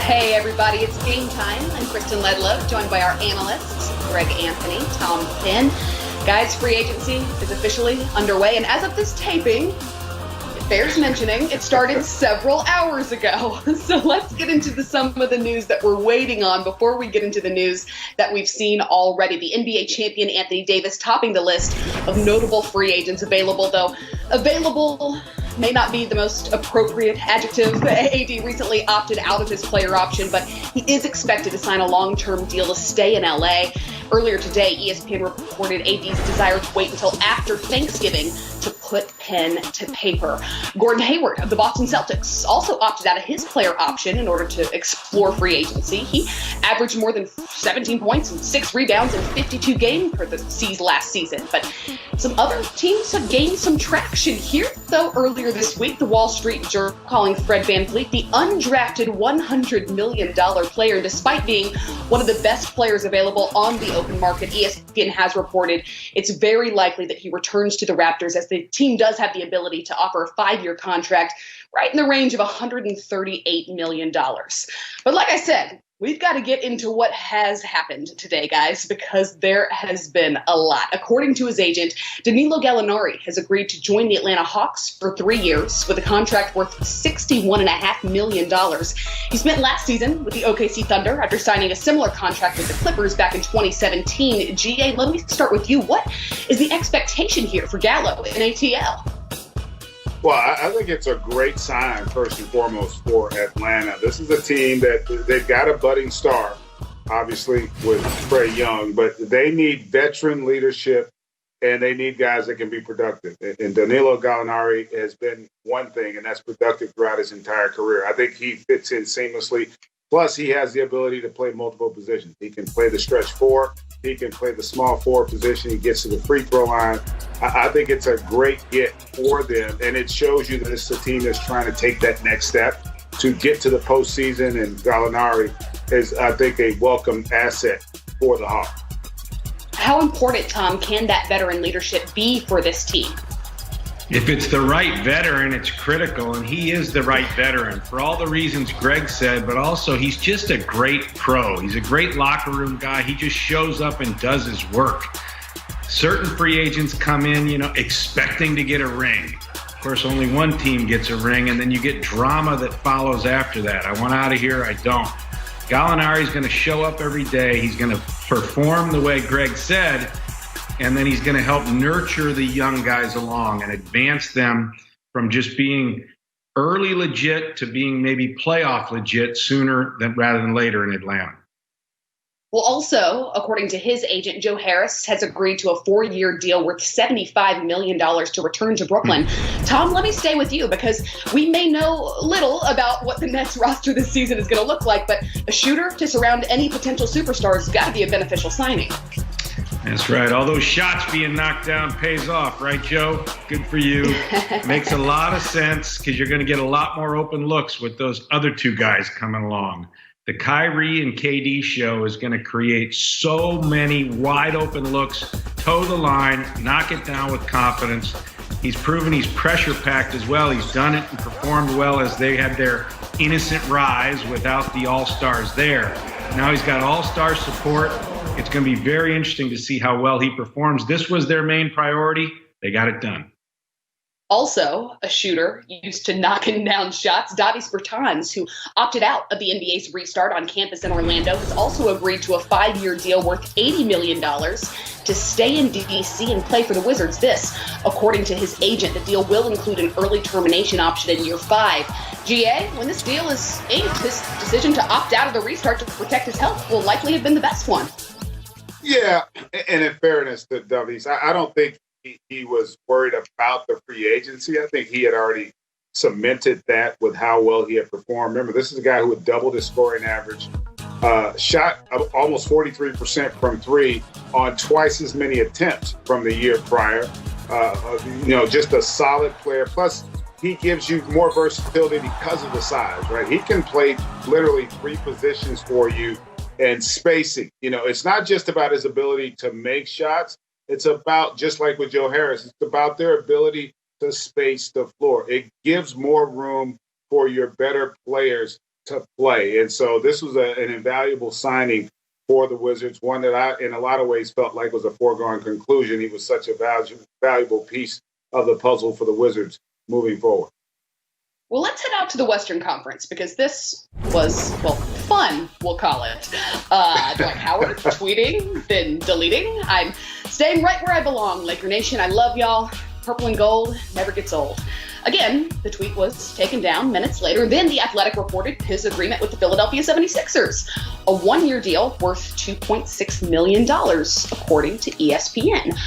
Hey everybody, it's game time. I'm Kristen Ledlow, joined by our analysts, Greg Anthony, Tom Finn. Guys, free agency is officially underway, and as of this taping, it bears mentioning, it started several hours ago. So let's get into some of the news that we're waiting on before we get into the news that we've seen already. The NBA champion Anthony Davis topping the list of notable free agents available, though available may not be the most appropriate adjective. AD recently opted out of his player option, but he is expected to sign a long-term deal to stay in LA. Earlier today, ESPN reported AD's desire to wait until after Thanksgiving to put pen to paper. Gordon Hayward of the Boston Celtics also opted out of his player option in order to explore free agency. He averaged more than 17 points and 6 rebounds in 52 games for the C's last season. But some other teams have gained some traction here, though. Earlier this week, the Wall Street Journal calling Fred VanVleet the undrafted $100 million player. And despite being one of the best players available on the open market, ESPN has reported it's very likely that he returns to the Raptors, as the team does have the ability to offer a 5-year contract right in the range of $138 million. But like I said, we've got to get into what has happened today, guys, because there has been a lot. According to his agent, Danilo Gallinari has agreed to join the Atlanta Hawks for 3 years with a contract worth $61.5 million. He spent last season with the OKC Thunder after signing a similar contract with the Clippers back in 2017. GA, let me start with you. What is the expectation here for Gallo in ATL? Well, I think it's a great sign, first and foremost, for Atlanta. This is a team that they've got a budding star, obviously, with Trae Young, but they need veteran leadership, and they need guys that can be productive. And Danilo Gallinari has been one thing, and that's productive throughout his entire career. I think he fits in seamlessly. Plus, he has the ability to play multiple positions. He can play the stretch four. He can play the small forward position. He gets to the free throw line. I think it's a great get for them, and it shows you that it's a team that's trying to take that next step to get to the postseason, and Gallinari is, I think, a welcome asset for the Hawks. How important, Tom, can that veteran leadership be for this team? If it's the right veteran, it's critical, and he is the right veteran for all the reasons Greg said, but also he's just a great pro. He's a great locker room guy. He just shows up and does his work. Certain free agents come in, expecting to get a ring. Of course, only one team gets a ring, and then you get drama that follows after that. I want out of here, I don't. Gallinari's going to show up every day. He's going to perform the way Greg said, and then he's going to help nurture the young guys along and advance them from just being early legit to being maybe playoff legit sooner rather than later in Atlanta. Well, also, according to his agent, Joe Harris has agreed to a 4-year deal worth $75 million to return to Brooklyn. Tom, let me stay with you because we may know little about what the Nets roster this season is going to look like, but a shooter to surround any potential superstars has got to be a beneficial signing. That's right. All those shots being knocked down pays off, right, Joe? Good for you. Makes a lot of sense because you're going to get a lot more open looks with those other two guys coming along. The Kyrie and KD show is going to create so many wide open looks, toe the line, knock it down with confidence. He's proven he's pressure packed as well. He's done it and performed well as they had their innocent rise without the all-stars there. Now he's got all-star support. It's going to be very interesting to see how well he performs. This was their main priority. They got it done. Also, a shooter used to knocking down shots, Davis Bertans, who opted out of the NBA's restart on campus in Orlando, has also agreed to a 5-year deal worth $80 million to stay in D.C. and play for the Wizards. This, according to his agent, the deal will include an early termination option in year 5. GA, when this deal is inked, his decision to opt out of the restart to protect his health will likely have been the best one. Yeah, and in fairness to Davis, I don't think he was worried about the free agency. I think he had already cemented that with how well he had performed. Remember, this is a guy who had doubled his scoring average, shot almost 43% from three on twice as many attempts from the year prior. Just a solid player. Plus, he gives you more versatility because of the size, right? He can play literally 3 positions for you and spacing. It's not just about his ability to make shots. It's about, just like with Joe Harris, it's about their ability to space the floor. It gives more room for your better players to play. And so this was an invaluable signing for the Wizards, one that I, in a lot of ways, felt like was a foregone conclusion. He was such a valuable piece of the puzzle for the Wizards moving forward. Well, let's head out to the Western Conference because this was, well, fun, we'll call it. Dwight Howard tweeting, then deleting. I'm staying right where I belong, Laker Nation. I love y'all. Purple and gold never gets old. Again, the tweet was taken down minutes later. Then The Athletic reported his agreement with the Philadelphia 76ers, a one-year deal worth $2.6 million, according to ESPN.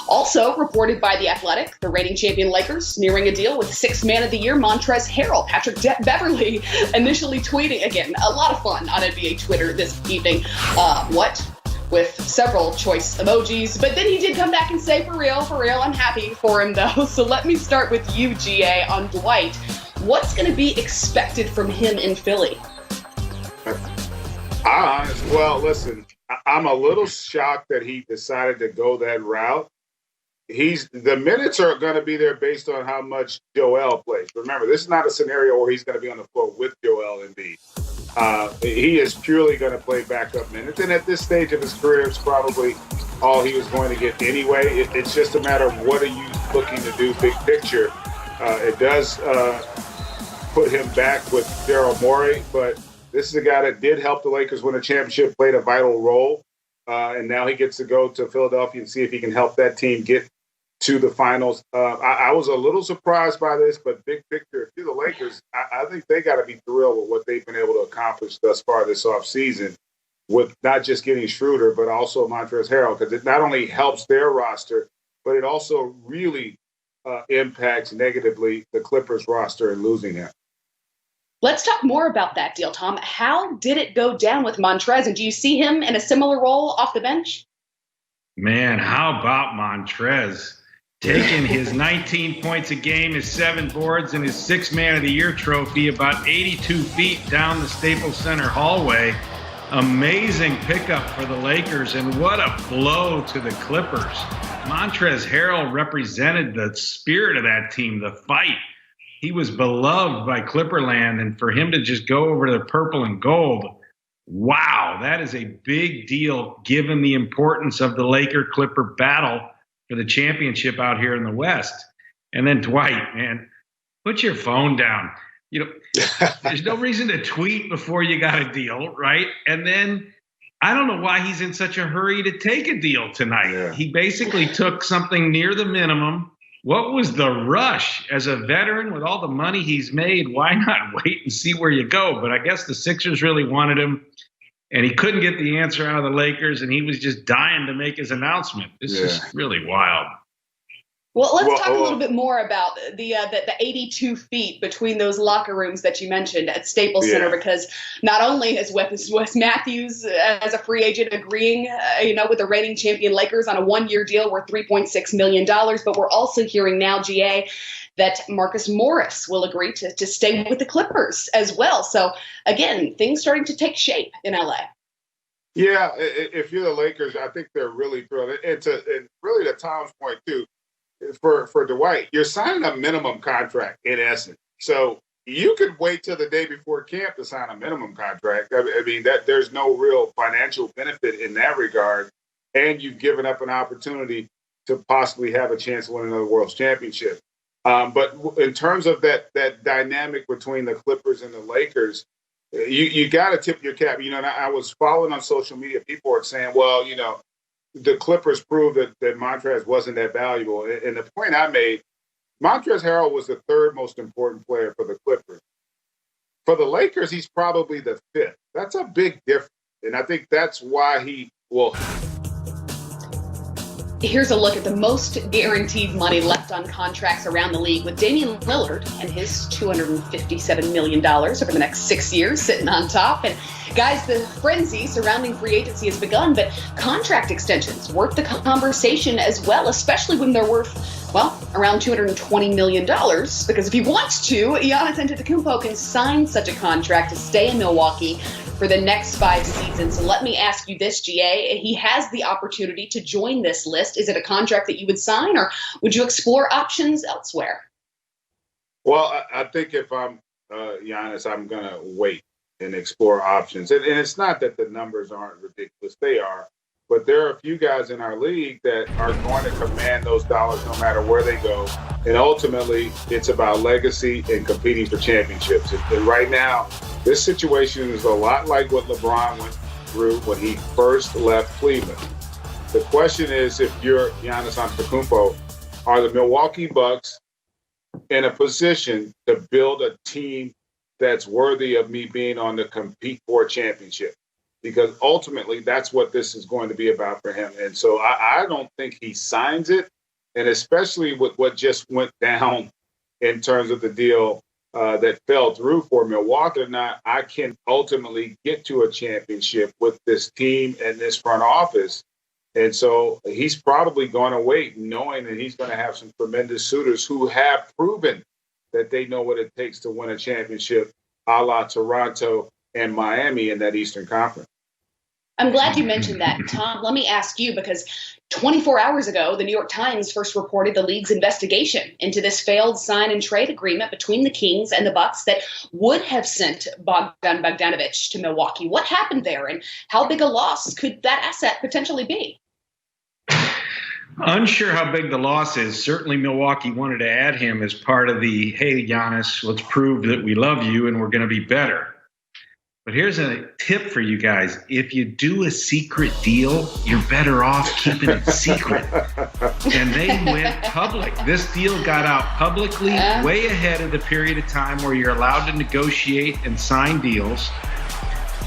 Also reported by The Athletic, the reigning champion Lakers nearing a deal with Sixth Man of the Year Montrezl Harrell. Patrick Beverley initially tweeting, again, a lot of fun on NBA Twitter this evening. With several choice emojis. But then he did come back and say, for real, I'm happy for him, though. So let me start with you, GA, on Dwight. What's going to be expected from him in Philly? Well, listen, I'm a little shocked that he decided to go that route. The minutes are going to be there based on how much Joel plays. Remember, this is not a scenario where he's going to be on the floor with Joel Embiid. He is purely going to play backup minutes. And at this stage of his career, it's probably all he was going to get anyway. It's just a matter of what are you looking to do big picture. It does put him back with Daryl Morey, but this is a guy that did help the Lakers win a championship, played a vital role. And now he gets to go to Philadelphia and see if he can help that team get to the finals. I was a little surprised by this, but big picture, if you're the Lakers, I think they got to be thrilled with what they've been able to accomplish thus far this offseason with not just getting Schroeder, but also Montrezl Harrell, because it not only helps their roster, but it also really impacts negatively the Clippers roster in losing him. Let's talk more about that deal, Tom. How did it go down with Montrezl, and do you see him in a similar role off the bench? Man, how about Montrezl? Taking his 19 points a game, his 7 boards, and his Sixth Man of the Year trophy about 82 feet down the Staples Center hallway. Amazing pickup for the Lakers, and what a blow to the Clippers. Montrezl Harrell represented the spirit of that team, the fight. He was beloved by Clipperland, and for him to just go over to the purple and gold, wow, that is a big deal given the importance of the Laker-Clipper battle for the championship out here in the West. And then Dwight, man, put your phone down. You know, there's no reason to tweet before you got a deal, right? And then I don't know why he's in such a hurry to take a deal tonight. Yeah. He basically took something near the minimum. What was the rush? As a veteran with all the money he's made, why not wait and see where you go? But I guess the Sixers really wanted him, and he couldn't get the answer out of the Lakers, and he was just dying to make his announcement. This is really wild. Well, let's talk a little bit more about the 82 feet between those locker rooms that you mentioned at Staples Center, because not only is Wes Matthews as a free agent agreeing, with the reigning champion Lakers on a one-year deal worth $3.6 million, but we're also hearing now, GA, that Marcus Morris will agree to stay with the Clippers as well. So, again, things starting to take shape in LA. Yeah, if you're the Lakers, I think they're really thrilled. And really to Tom's point, too, for Dwight, you're signing a minimum contract in essence. So you could wait till the day before camp to sign a minimum contract. I mean, that there's no real financial benefit in that regard. And you've given up an opportunity to possibly have a chance to win another World Championship. But in terms of that dynamic between the Clippers and the Lakers, you got to tip your cap. And I was following on social media. People are saying, well, the Clippers proved that Montrezl wasn't that valuable. And the point I made, Montrezl Harrell was the third most important player for the Clippers. For the Lakers, he's probably the fifth. That's a big difference. And I think that's why he will. Here's a look at the most guaranteed money left on contracts around the league, with Damian Lillard and his $257 million over the next 6 years sitting on top. And guys, the frenzy surrounding free agency has begun, but contract extensions worth the conversation as well, especially when they're worth, around $220 million. Because if he wants to, Giannis Antetokounmpo can sign such a contract to stay in Milwaukee for the next 5 seasons. So let me ask you this, GA. He has the opportunity to join this list. Is it a contract that you would sign, or would you explore options elsewhere? Well, I think if I'm Giannis, I'm going to wait. and explore options. And it's not that the numbers aren't ridiculous; they are. But there are a few guys in our league that are going to command those dollars no matter where they go. And ultimately, it's about legacy and competing for championships. And right now, this situation is a lot like what LeBron went through when he first left Cleveland. The question is, if you're Giannis Antetokounmpo, are the Milwaukee Bucks in a position to build a team that's worthy of me being on to compete for a championship? Because ultimately, that's what this is going to be about for him. And so I don't think he signs it. And especially with what just went down in terms of the deal that fell through for Milwaukee or not, I can ultimately get to a championship with this team and this front office. And so he's probably going to wait, knowing that he's going to have some tremendous suitors who have proven that they know what it takes to win a championship, a la Toronto and Miami in that Eastern Conference. I'm glad you mentioned that, Tom. Let me ask you, because 24 hours ago, the New York Times first reported the league's investigation into this failed sign and trade agreement between the Kings and the Bucks that would have sent Bogdan Bogdanović to Milwaukee. What happened there, and how big a loss could that asset potentially be? Unsure how big the loss is. Certainly Milwaukee wanted to add him as part of the, hey, Giannis, let's prove that we love you and we're going to be better. But here's a tip for you guys. If you do a secret deal, you're better off keeping it secret. And they went public. This deal got out publicly way ahead of the period of time where you're allowed to negotiate and sign deals.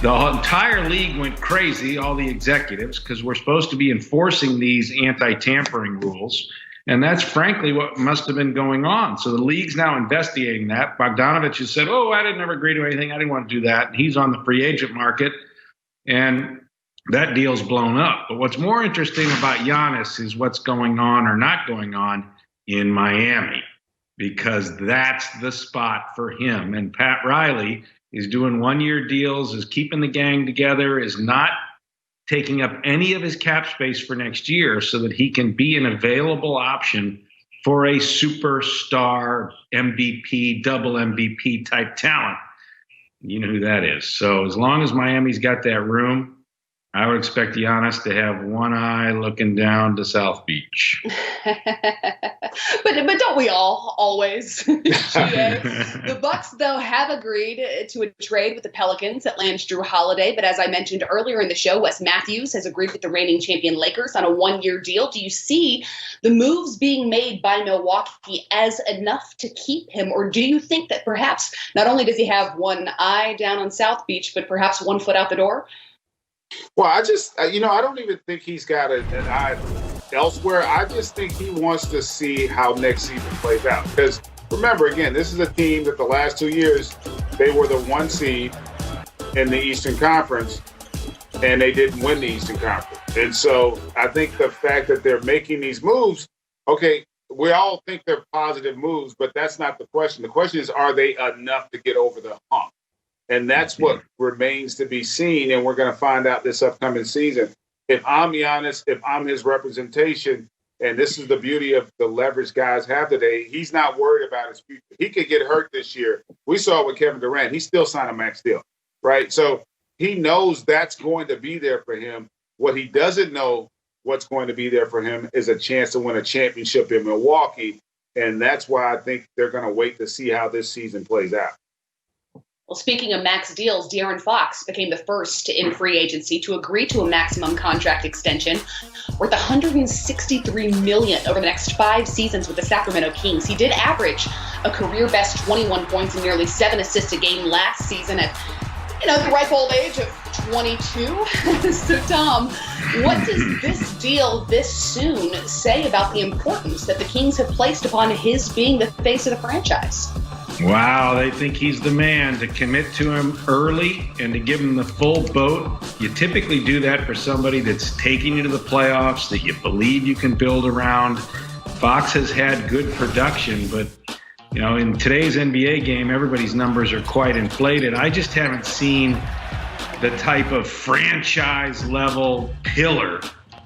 The entire league went crazy, all the executives, because we're supposed to be enforcing these anti-tampering rules. And that's frankly what must have been going on. So the league's now investigating that. Bogdanović has said, I didn't ever agree to anything. I didn't want to do that. And he's on the free agent market. And that deal's blown up. But what's more interesting about Giannis is what's going on or not going on in Miami, because that's the spot for him. And Pat Riley is doing one-year deals, is keeping the gang together, is not taking up any of his cap space for next year so that he can be an available option for a superstar MVP, double MVP type talent. You know who that is. So as long as Miami's got that room, I would expect Giannis to have one eye looking down to South Beach. but don't we all always? The Bucks, though, have agreed to a trade with the Pelicans that lands Drew Holiday. But as I mentioned earlier in the show, Wes Matthews has agreed with the reigning champion Lakers on a one-year deal. Do you see the moves being made by Milwaukee as enough to keep him? Or do you think that perhaps not only does he have one eye down on South Beach, but perhaps one foot out the door? Well, I just, I don't even think he's got an eye elsewhere. I just think he wants to see how next season plays out. Because remember, again, this is a team that the last 2 years, they were the one seed in the Eastern Conference, and they didn't win the Eastern Conference. And so I think the fact that they're making these moves, okay, we all think they're positive moves, but that's not the question. The question is, are they enough to get over the hump? And that's what remains to be seen, and we're going to find out this upcoming season. If I'm Giannis, if I'm his representation, and this is the beauty of the leverage guys have today, he's not worried about his future. He could get hurt this year. We saw it with Kevin Durant. He still signed a max deal, right? So he knows that's going to be there for him. What he doesn't know what's going to be there for him is a chance to win a championship in Milwaukee, and that's why I think they're going to wait to see how this season plays out. Well, speaking of max deals, De'Aaron Fox became the first in free agency to agree to a maximum contract extension worth $163 million over the next 5 seasons with the Sacramento Kings. He did average a career-best 21 points and nearly 7 assists a game last season at, the ripe old age of 22. So, Tom, what does this deal this soon say about the importance that the Kings have placed upon his being the face of the franchise? Wow, they think he's the man to commit to him early and to give him the full boat. You typically do that for somebody that's taking you to the playoffs, that you believe you can build around. Fox has had good production, but in today's NBA game, everybody's numbers are quite inflated. I just haven't seen the type of franchise level pillar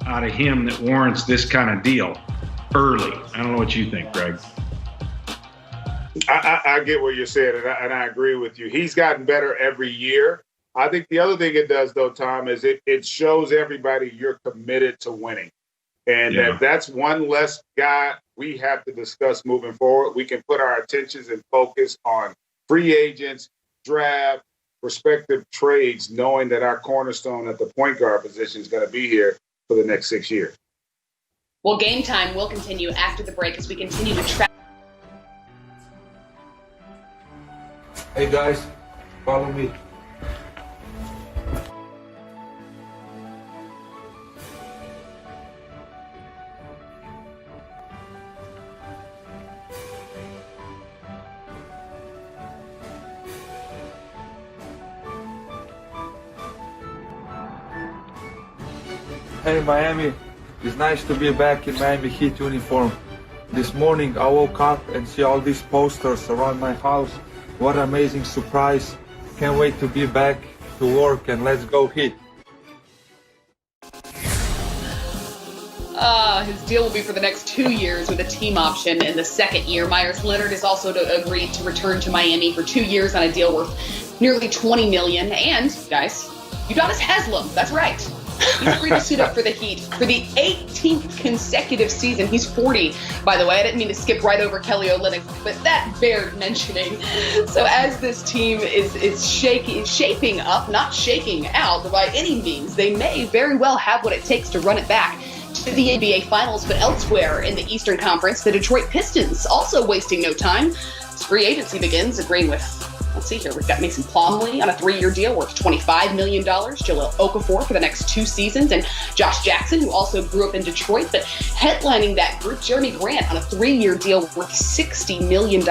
out of him that warrants this kind of deal early. I don't know what you think, Greg. I get what you're saying, and I agree with you. He's gotten better every year. I think the other thing it does, though, Tom, is it shows everybody you're committed to winning. And that's one less guy we have to discuss moving forward. We can put our attentions and focus on free agents, draft, prospective trades, knowing that our cornerstone at the point guard position is going to be here for the next 6 years. Well, Game Time will continue after the break as we continue to track. Hey guys, follow me. Hey Miami, it's nice to be back in Miami Heat uniform. This morning I woke up and see all these posters around my house. What an amazing surprise. Can't wait to be back to work and let's go Heat. His deal will be for the next 2 years with a team option in the second year. Myers Leonard has also agreed to return to Miami for 2 years on a deal worth nearly $20 million. And, guys, Udonis Haslem, that's right. He's agreed to suit up for the Heat for the 18th consecutive season. He's 40, by the way. I didn't mean to skip right over Kelly Olynyk, but that bared mentioning. So as this team is shaping up, not shaking out by any means, they may very well have what it takes to run it back to the NBA Finals. But elsewhere in the Eastern Conference, the Detroit Pistons also wasting no time. As free agency begins, agreeing with, let's see here, we've got Mason Plumlee on a 3-year deal worth $25 million, Jahlil Okafor for the next 2 seasons, and Josh Jackson, who also grew up in Detroit, but headlining that group, Jeremy Grant on a 3-year deal worth $60 million,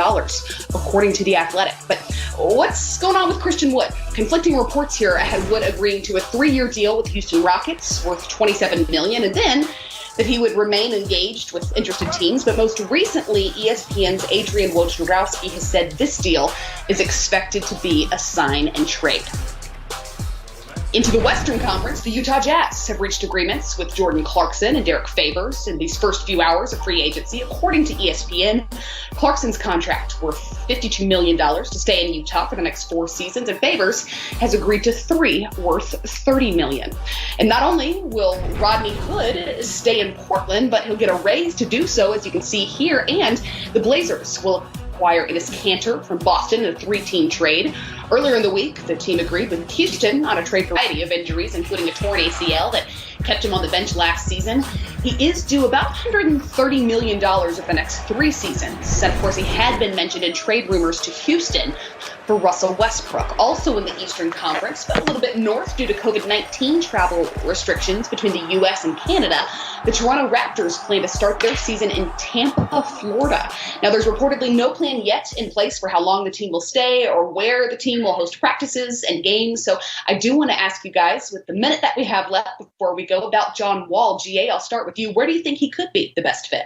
according to The Athletic. But what's going on with Christian Wood? Conflicting reports here had Wood agreeing to a 3-year deal with Houston Rockets worth $27 million, and then that he would remain engaged with interested teams. But most recently, ESPN's Adrian Wojnarowski has said this deal is expected to be a sign and trade. Into the Western Conference, the Utah Jazz have reached agreements with Jordan Clarkson and Derek Favors in these first few hours of free agency. According to ESPN, Clarkson's contract worth $52 million to stay in Utah for the next 4 seasons, and Favors has agreed to 3 worth $30 million. And not only will Rodney Hood stay in Portland, but he'll get a raise to do so, as you can see here, and the Blazers will acquire Enes Kanter from Boston in a 3-team trade. Earlier in the week, the team agreed with Houston on a trade for a variety of injuries, including a torn ACL that kept him on the bench last season. He is due about $130 million over the next 3 seasons. And of course, he had been mentioned in trade rumors to Houston for Russell Westbrook. Also in the Eastern Conference, but a little bit north due to COVID-19 travel restrictions between the U.S. and Canada, the Toronto Raptors plan to start their season in Tampa, Florida. Now, there's reportedly no plan yet in place for how long the team will stay or where the team will host practices and games. So I do want to ask you guys, with the minute that we have left before we go, about John Wall. GA, I'll start with you. Where do you think he could be the best fit?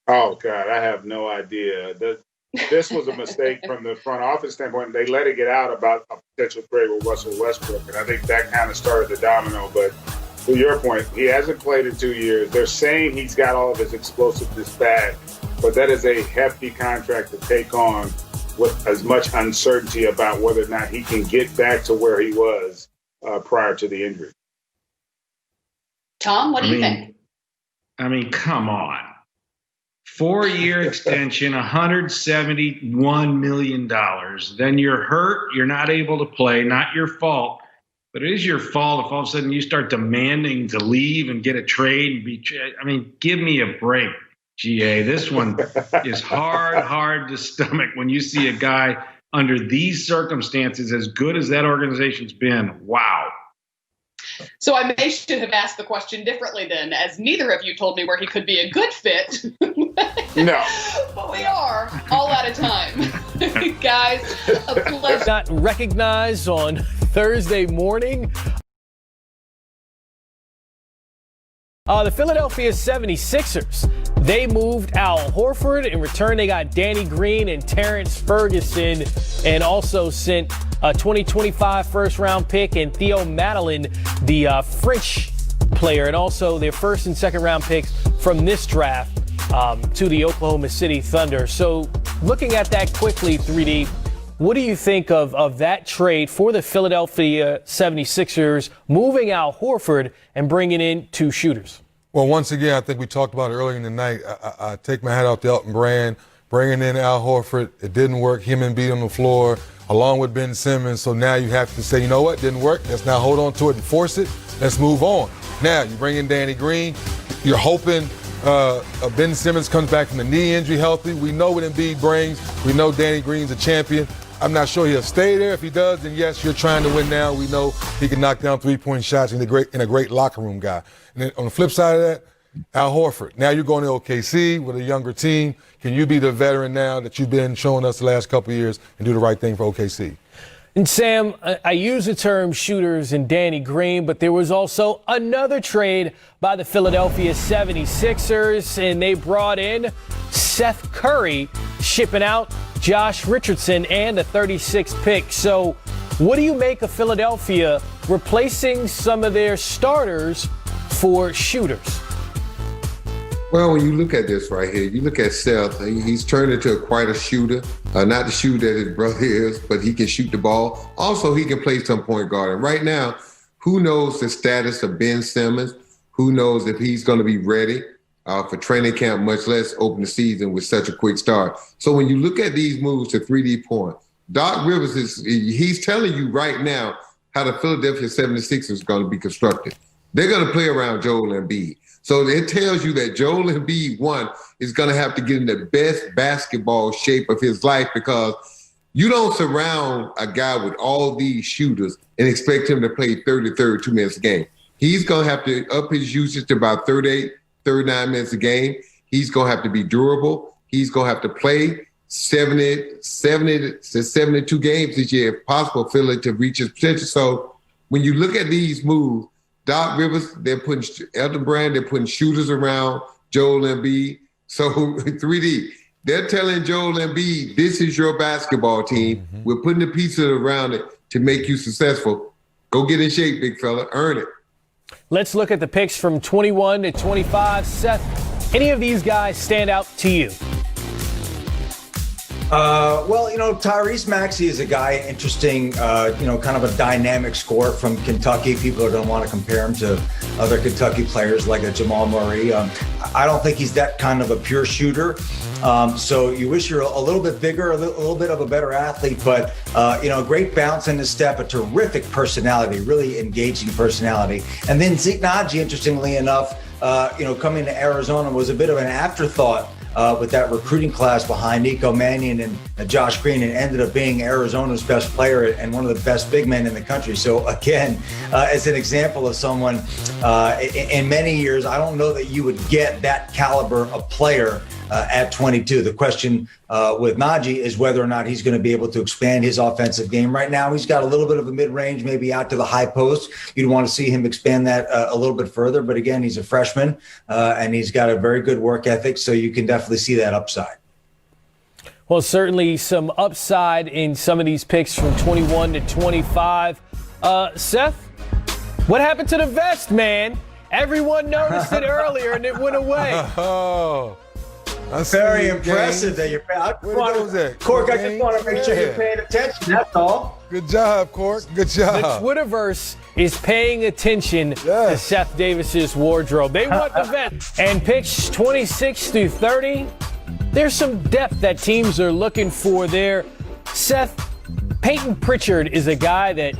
Oh, God, I have no idea. This was a mistake from the front office standpoint. They let it get out about a potential trade with Russell Westbrook, and I think that kind of started the domino. But to your point, he hasn't played in 2 years. They're saying he's got all of his explosiveness back, but that is a hefty contract to take on with as much uncertainty about whether or not he can get back to where he was prior to the injury. Tom, what do you think? I mean, come on. 4-year extension, $171 million. Then you're hurt. You're not able to play. Not your fault. But it is your fault if all of a sudden you start demanding to leave and get a trade and be. I mean, give me a break, GA. This one is hard to stomach when you see a guy under these circumstances, as good as that organization's been. Wow. So I should have asked the question differently then, as neither of you told me where he could be a good fit. No. But we are all out of time. Guys, a pleasure. Got recognized on Thursday morning. The Philadelphia 76ers, they moved Al Horford. In return, they got Danny Green and Terrence Ferguson, and also sent a 2025 first-round pick and Theo Madeline, the French player, and also their first and second-round picks from this draft to the Oklahoma City Thunder. So looking at that quickly, 3D, what do you think of that trade for the Philadelphia 76ers, moving Al Horford and bringing in 2 shooters? Well, once again, I think we talked about it earlier in the night. I take my hat off to Elton Brand, bringing in Al Horford. It didn't work. Him and Embiid on the floor, along with Ben Simmons. So now you have to say, you know what, didn't work. Let's now hold on to it and force it. Let's move on. Now you bring in Danny Green. You're hoping Ben Simmons comes back from the knee injury healthy. We know what Embiid brings. We know Danny Green's a champion. I'm not sure he'll stay there. If he does, then yes, you're trying to win now. We know he can knock down 3-point shots and a great locker room guy. And then on the flip side of that, Al Horford. Now you're going to OKC with a younger team. Can you be the veteran now that you've been showing us the last couple of years and do the right thing for OKC? And Sam, I use the term shooters and Danny Green, but there was also another trade by the Philadelphia 76ers, and they brought in Seth Curry, shipping out Josh Richardson and a 36th pick. So what do you make of Philadelphia replacing some of their starters for shooters? Well, when you look at this right here, you look at Seth, he's turned into quite a shooter. Not the shooter that his brother is, but he can shoot the ball. Also, he can play some point guard. And right now, who knows the status of Ben Simmons? Who knows if he's going to be ready for training camp, much less open the season with such a quick start. So when you look at these moves to 3D point, Doc Rivers he's telling you right now how the Philadelphia 76ers is going to be constructed. They're going to play around Joel Embiid. So it tells you that Joel Embiid, one, is going to have to get in the best basketball shape of his life, because you don't surround a guy with all these shooters and expect him to play 30, 32 minutes a game. He's going to have to up his usage to about 38, 39 minutes a game. He's going to have to be durable. He's going to have to play 70 to 72 games this year, if possible, Philly to reach his potential. So when you look at these moves, Doc Rivers, they're putting Elton Brand, they're putting shooters around Joel Embiid. So 3D, they're telling Joel Embiid, this is your basketball team. Mm-hmm. We're putting the pieces around it to make you successful. Go get in shape, big fella. Earn it. Let's look at the picks from 21 to 25. Seth, any of these guys stand out to you? Well, Tyrese Maxey is a guy interesting, kind of a dynamic scorer from Kentucky. People are going to want to compare him to other Kentucky players like a Jamal Murray. I don't think he's that kind of a pure shooter. So you wish you're a little bit bigger, a little bit of a better athlete, but, great bounce in his step, a terrific personality, really engaging personality. And then Zeke Naji, interestingly enough, coming to Arizona was a bit of an afterthought with that recruiting class behind Nico Mannion and Josh Green, and ended up being Arizona's best player and one of the best big men in the country. So again, as an example of someone in many years, I don't know that you would get that caliber of player at 22. The question with Naji is whether or not he's going to be able to expand his offensive game. Right now, he's got a little bit of a mid-range, maybe out to the high post. You'd want to see him expand that a little bit further. But again, he's a freshman and he's got a very good work ethic. So you can definitely see that upside. Well, certainly some upside in some of these picks from 21 to 25. Seth, what happened to the vest, man? Everyone noticed it earlier and it went away. Oh. Very impressive that you're paying. Cork, I just want to make sure you're paying attention. That's all. Good job, Cork. Good job. The Twitterverse is paying attention to Seth Davis's wardrobe. They want the vest. And picks 26 through 30, there's some depth that teams are looking for there. Seth, Peyton Pritchard is a guy that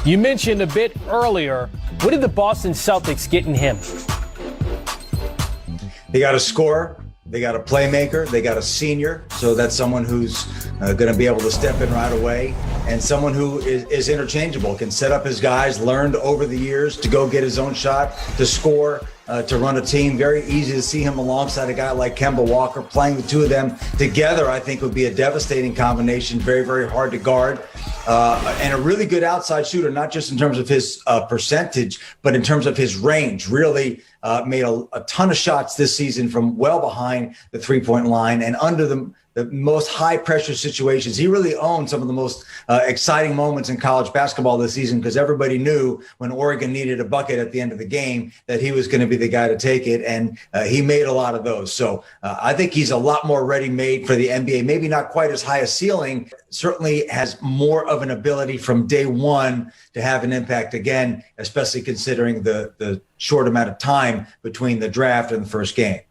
you mentioned a bit earlier. What did the Boston Celtics get in him? They got a scorer. They got a playmaker. They got a senior. So that's someone who's going to be able to step in right away, and someone who is interchangeable, can set up his guys, learned over the years to go get his own shot, to score, to run a team. Very easy to see him alongside a guy like Kemba Walker. Playing the two of them together, I think, would be a devastating combination. Very, very hard to guard. And a really good outside shooter, not just in terms of his percentage, but in terms of his range. Really made a ton of shots this season from well behind the three-point line and under the the most high pressure situations. He really owned some of the most exciting moments in college basketball this season, because everybody knew when Oregon needed a bucket at the end of the game that he was going to be the guy to take it. And he made a lot of those. So I think he's a lot more ready made for the NBA. Maybe not quite as high a ceiling, certainly has more of an ability from day one to have an impact again, especially considering the short amount of time between the draft and the first game.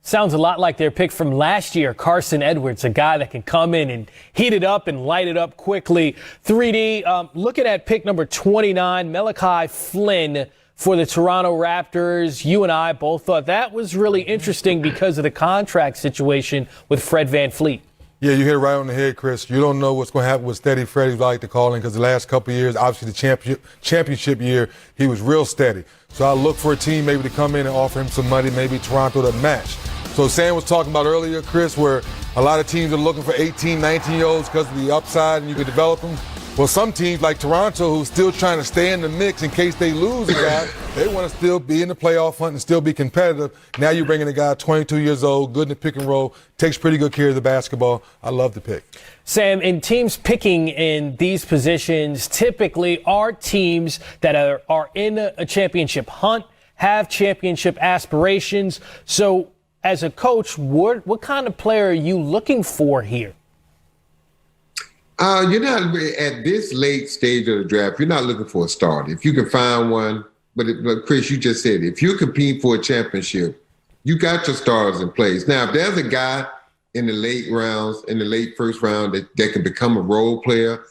Sounds a lot like their pick from last year, Carson Edwards, a guy that can come in and heat it up and light it up quickly. 3D, looking at pick number 29, Malachi Flynn for the Toronto Raptors. You and I both thought that was really interesting because of the contract situation with Fred VanVleet. Yeah, you hit it right on the head, Chris. You don't know what's going to happen with Steady Freddy, like to call him, because the last couple of years, obviously the championship year, he was real steady. So I look for a team maybe to come in and offer him some money, maybe Toronto to match. So Sam was talking about earlier, Chris, where a lot of teams are looking for 18, 19-year-olds because of the upside and you can develop them. Well, some teams like Toronto, who's still trying to stay in the mix in case they lose a guy, they want to still be in the playoff hunt and still be competitive. Now you're bringing a guy 22 years old, good in the pick and roll, takes pretty good care of the basketball. I love the pick. Sam, and teams picking in these positions typically are teams that are in a championship hunt, have championship aspirations. So as a coach, what kind of player are you looking for here? You're not at this late stage of the draft. You're not looking for a starter. If you can find one, but Chris, you just said if you're competing for a championship, you got your stars in place. Now, if there's a guy in the late rounds, in the late first round, that can become a role player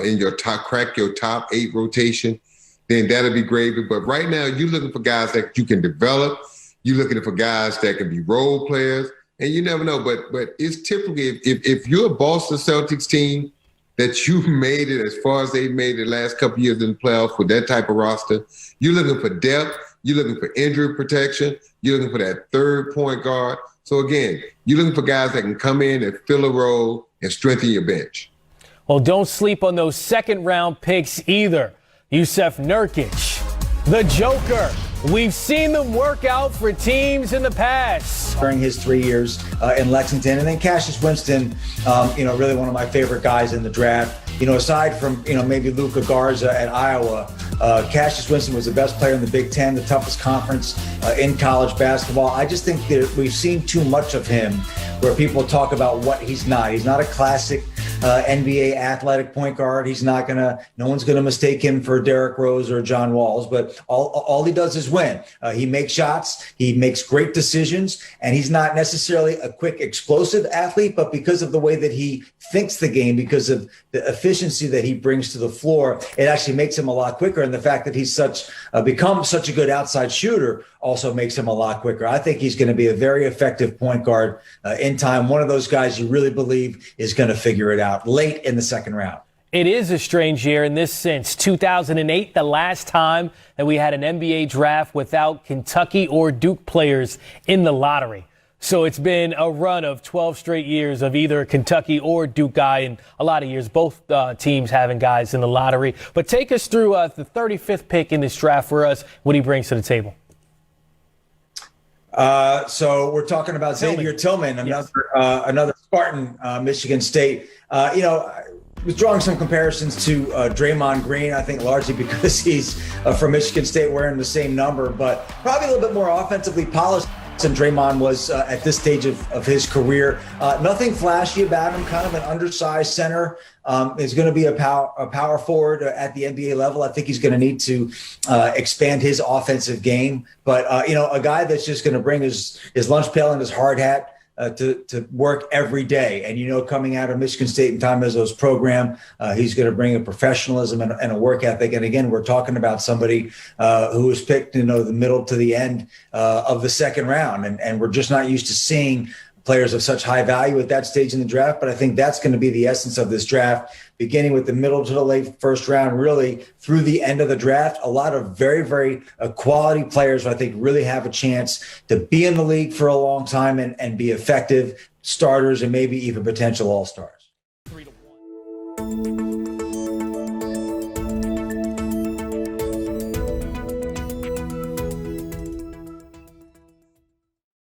in your top, crack your top 8 rotation, then that'll be gravy. But right now, you're looking for guys that you can develop. You're looking for guys that can be role players, and you never know. But it's typically if you're a Boston Celtics team, that you made it as far as they've made it the last couple of years in the playoffs with that type of roster. You're looking for depth. You're looking for injury protection. You're looking for that third point guard. So, again, you're looking for guys that can come in and fill a role and strengthen your bench. Well, don't sleep on those second-round picks either. Yusuf Nurkic, the Joker. We've seen them work out for teams in the past. During his 3 years in Lexington. And then Cassius Winston, really one of my favorite guys in the draft. Aside from, maybe Luka Garza at Iowa, Cassius Winston was the best player in the Big Ten, the toughest conference in college basketball. I just think that we've seen too much of him where people talk about what he's not. He's not a classic NBA athletic point guard. No one's going to mistake him for Derrick Rose or John Walls, but all he does is win. He makes shots. He makes great decisions, and he's not necessarily a quick, explosive athlete, but because of the way that he thinks the game, because of the efficiency that he brings to the floor, it actually makes him a lot quicker. And the fact that he's become such a good outside shooter also makes him a lot quicker. I think he's going to be a very effective point guard in time. One of those guys you really believe is going to figure it out late in the second round. It is a strange year in this sense. 2008, the last time that we had an NBA draft without Kentucky or Duke players in the lottery. So it's been a run of 12 straight years of either a Kentucky or Duke guy, and a lot of years both teams having guys in the lottery. But take us through the 35th pick in this draft for us, what he brings to the table. So we're talking about Xavier Tillman, another Spartan, Michigan State. Was drawing some comparisons to Draymond Green, I think largely because he's from Michigan State wearing the same number, but probably a little bit more offensively polished than Draymond was at this stage of his career. Nothing flashy about him, kind of an undersized center. Is going to be a power forward at the NBA level. I think he's going to need to expand his offensive game. But, a guy that's just going to bring his lunch pail and his hard hat to work every day. And, coming out of Michigan State and Tom Izzo's program, he's going to bring a professionalism and a work ethic. And again, we're talking about somebody who was picked, the middle to the end of the second round. And we're just not used to seeing players of such high value at that stage in the draft. But I think that's going to be the essence of this draft, beginning with the middle to the late first round, really through the end of the draft. A lot of very, very quality players who I think really have a chance to be in the league for a long time and be effective starters and maybe even potential all-stars.